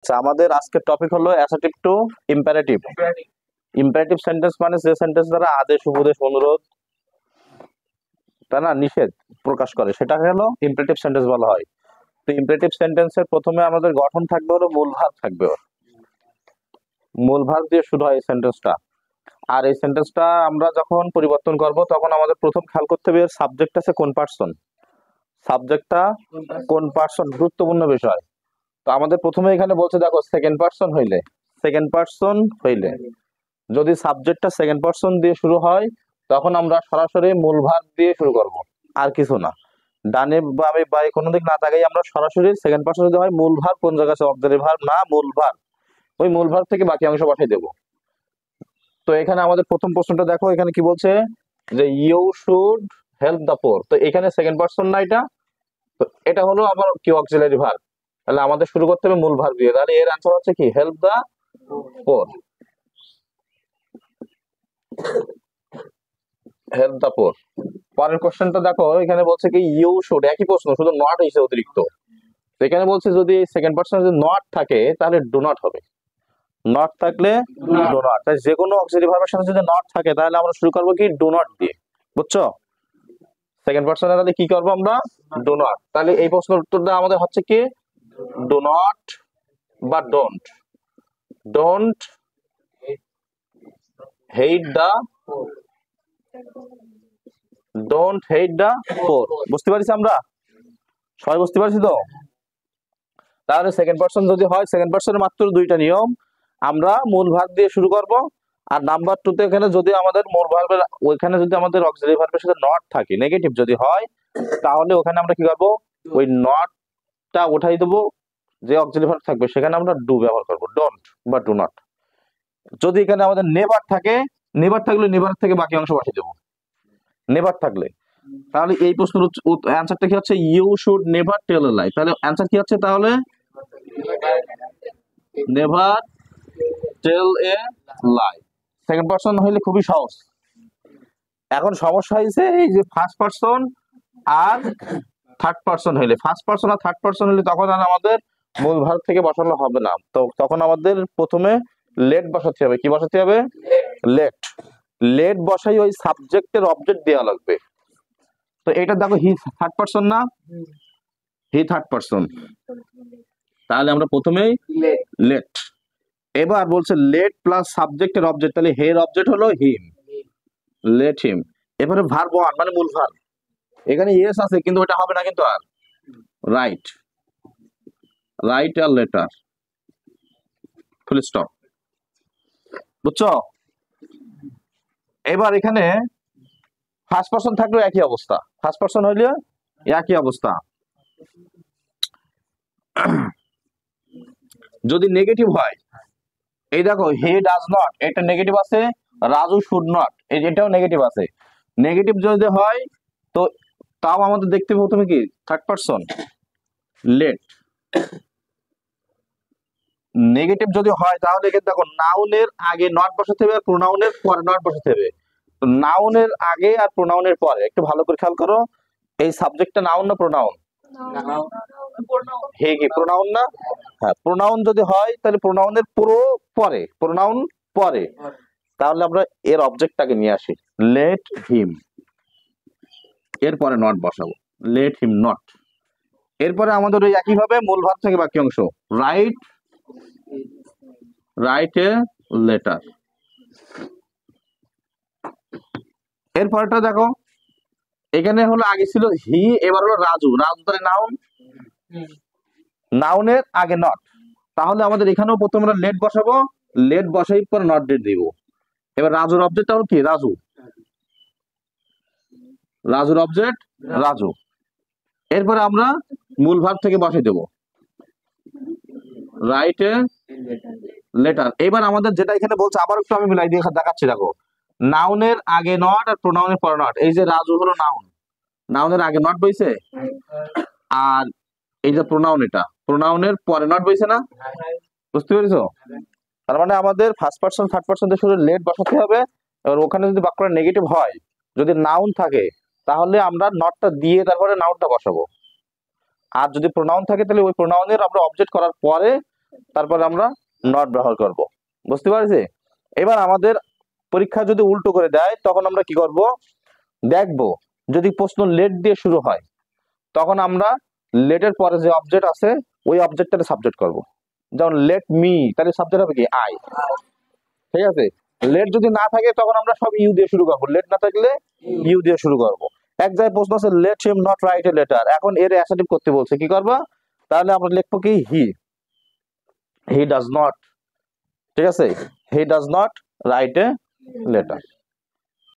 আচ্ছা, আমাদের আজকের টপিক হলো assertive two imperative. Imperative sentence মানে যে সেন্টেন্স দ্বারা আদেশ, উপদেশ, অনুরোধ, তাই না, নিষেধ প্রকাশ করে, সেটাকে হলো ইম্পারেটিভ সেন্টেন্স বলা হয়। তো ইম্পারেটিভ সেন্টেন্সের প্রথমে আমাদের গঠন থাকবে হলো মূল ভার্ব থাকবে, মূল ভার্ব দিয়ে শুরু হয় এই সেন্টেন্সটা। আর এই সেন্টেন্সটা আমরা যখন পরিবর্তন করব তখন আমাদের প্রথম খেয়াল করতে হবে সাবজেক্ট আছে কোন পার্সন, সাবজেক্টটা কোন পার্সন, গুরুত্বপূর্ণ বিষয়। তো আমাদের প্রথমে এখানে বলছে দেখো সেকেন্ড পার্সন হইলে, সেকেন্ড পার্সন হইলে যদি সাবজেক্টটা সেকেন্ড পার্সন দিয়ে শুরু হয় তখন আমরা সরাসরি মূল ভার্ব দিয়ে শুরু করব, আর কিছু না। ডানে বামে বাই কোনো দিক না তাকাই আমরা সরাসরি সেকেন্ড পার্সন যদি হয় মূল ভার্ব কোন জায়গায় আছে, অক্সিলারি ভার্ব না, মূল ভার্ব, ওই মূল ভার্ব থেকে বাকি অংশ বসাই দেব। তো এখানে আমাদের প্রথম প্রশ্নটা দেখো, এখানে কি বলছে যে you should help the poor. তো এখানে সেকেন্ড পার্সন না এটা, তো এটা হলো আবার কি অক্সিলারি ভার্ব, তাহলে আমাদের শুরু করতে হবে মূল ভার্ব দিয়ে। তাহলে এর আনসার হচ্ছে কি help the poor, help the পোর। পরের কোশ্চেনটা দেখো, এখানে বলছে কি ইউ শুড, একই প্রশ্ন শুধু নট হইছে অতিরিক্ত। তো এখানে বলছে যদি সেকেন্ড পার্সন যদি নট থাকে তাহলে ডু নট হবে, নট থাকলে ডু নট। তাই যে কোনো অক্সিলারি ভার্বের সাথে যদি নট থাকে তাহলে আমরা শুরু করবো কি ডু নট দিয়ে, বুঝছো? সেকেন্ড পার্সনে তাহলে কি করবো আমরা ডু নট। তাহলে এই প্রশ্নের উত্তরটা আমাদের হচ্ছে কি ডু নট বা don't, don't hate the, don't hate the poor. বুঝতে পারছি আমরা সবাই, বুঝতে পারছি তো? তাহলে সেকেন্ড পার্সন যদি হয়, সেকেন্ড পার্সনের মাত্র দুইটা নিয়ম, আমরা মূল ভার্ব দিয়ে শুরু করব। আর নাম্বার টু তে এখানে যদি আমাদের মূল ভার্বের ওইখানে যদি আমাদের অক্সিলারি ভার্বের সাথে নট থাকে, নেগেটিভ যদি হয়, তাহলে ওখানে আমরা কি করব ওই নটটা উঠাই দেবো, যে অক্সিলারি ভার্ব থাকবে সেখানে আমরা ডু ব্যবহার করব, ডোন্ট বা ডু নট। যদি এখানে আমাদের নেভার থাকে, নেভার থাকলে নেভার থেকে বাকি অংশ বসিয়ে দেবো, নেভার থাকলে। তাহলে এই প্রশ্নের অ্যান্সারটা কি হচ্ছে ইউ শুড নেভার টেল এ লাই। তাহলে অ্যান্সার কি হচ্ছে তাহলে নেভার টেল এ লাই। সেকেন্ড পার্সন হইলে খুবই সহজ। এখন সমস্যা হয়েছে এই যে ফার্স্ট পার্সন আর থার্ড পার্সন হইলে, ফার্স্ট পার্সন আর থার্ড পার্সন হইলে তখন আর আমাদের মূল ভার্ব থেকে বসানো হবে না। তো তখন আমাদের প্রথমে লেট বসাতে হবে। কি বসাতে হবে? লেট। লেট বসাই ওই সাবজেক্টের অবজেক্ট দেওয়া লাগবে। তো এটা দেখো হি থার্ড পার্সন না, হি থার্ড পার্সন, তাহলে আমরা প্রথমেই লেট। এবার বলছে লেট প্লাস সাবজেক্টের অবজেক্ট, তাহলে হের অবজেক্ট হলো হিম, লেট হিম। এবারে ভার্ব ওয়ান মানে মূল ভার্ব, এখানে ইয়েস আছে কিন্তু ওটা হবে না কিন্তু, আর রাইট, রাইট আর লেটার, ফুল স্টপ, বুঝছো? এবার এখানে ফার্স্ট পার্সন থাকলেও একই অবস্থা, ফার্স্ট পার্সন হইলে একই অবস্থা। যদি নেগেটিভ হয়, এই দেখো হে ডাজ নট, এটা নেগেটিভ আছে, রাজু শুড নট, এটাও নেগেটিভ আছে। নেগেটিভ যদি হয় তো তাও আমাদের দেখতে হবে প্রথমে কি থার্ড পার্সন লেট। নেগেটিভ যদি হয় তাহলে দেখো নাউনের আগে নট বসাতে হবে আর প্রোনাউনের পরে নট বসাতে হবে। তো নাউনের আগে আর প্রোনাউনের পরে একটু ভালো করে খেয়াল করো, এই সাবজেক্টটা নাউন না প্রোনাউন? হে কি প্রোনাউন না? হ্যাঁ, প্রোনাউন যদি হয় তাহলে প্রোনাউনের পুরো পরে, প্রোনাউন পরে, তাহলে আমরা এর অবজেক্টটাকে নিয়ে আসি লেট হিম, এরপরে নট বসাবো লেট হিম নট। এরপরে আমাদের ওই একইভাবে মূল ভার্ব থেকে বাকি অংশ রাইট, রাইট এ লেটার। এরপরটা দেখো এখানে হলো আগে ছিল হি, এবার হলো রাজু, রাজু তাহলে নাউন, নাউনের আগে নট, তাহলে আমাদের এখানেও প্রথমে আমরা লেট বসাবো, লেট বসাই পর নট ডেট দিব। এবার রাজুর অবজেক্টটা হলো কি রাজু, রাজুর অবজেক্ট রাজু। এরপরে আমরা মূল ভার্ব থেকে বসাই দেব রাইট এ লেটার। এবার আমাদের যেটা এখানে বলছে আবার একটু আমি মিলাই দিয়ে দেখাচ্ছি, দেখো নাউনের আগে নট আর প্রোনাউনের পরে নট। এই যে রাজু হলো নাউন, নাউনের আগে নট বইছে, আর এই যে প্রোনাউন, এটা প্রোনাউনের পরে নট বইছে না, বুঝতে পেরেছো? তার মানে আমাদের ফার্স্ট পার্সন থার্ড পার্সন দিয়ে শুধু লেট বসাতে হবে। এবার ওখানে যদি বাক্যটা নেগেটিভ হয়, যদি নাউন থাকে তাহলে আমরা নটটা দিয়ে তারপরে নাউনটা বসাবো, আর যদি প্রোনাউন থাকে তাহলে ওই প্রোনাউনের আমরা অবজেক্ট করার পরে তারপরে আমরা নট ব্যবহার করব। বুঝতে পারছি? এবার আমাদের পরীক্ষা যদি উল্টো করে দেয় তখন আমরা কি করব, দেখব যদি প্রশ্ন লেট দিয়ে শুরু হয় তখন আমরা লেটের পরে যে অবজেক্ট আছে ওই অবজেক্টটাকে সাবজেক্ট করব। যেমন লেট মি, তাহলে সাবজেক্ট হবে কি আই। ঠিক আছে? লেট যদি না থাকে তখন আমরা সব ইউ দিয়ে শুরু করব, লেট না থাকলে ইউ দিয়ে শুরু করব। এক জায়গায় প্রশ্ন আছে let him not write a letter, এখন এর অ্যাসার্টিভ করতে বলছে, কি করবা, তাহলে আমরা লিখবো কি হি ডাজ নট। ঠিক আছে? He does not write a letter.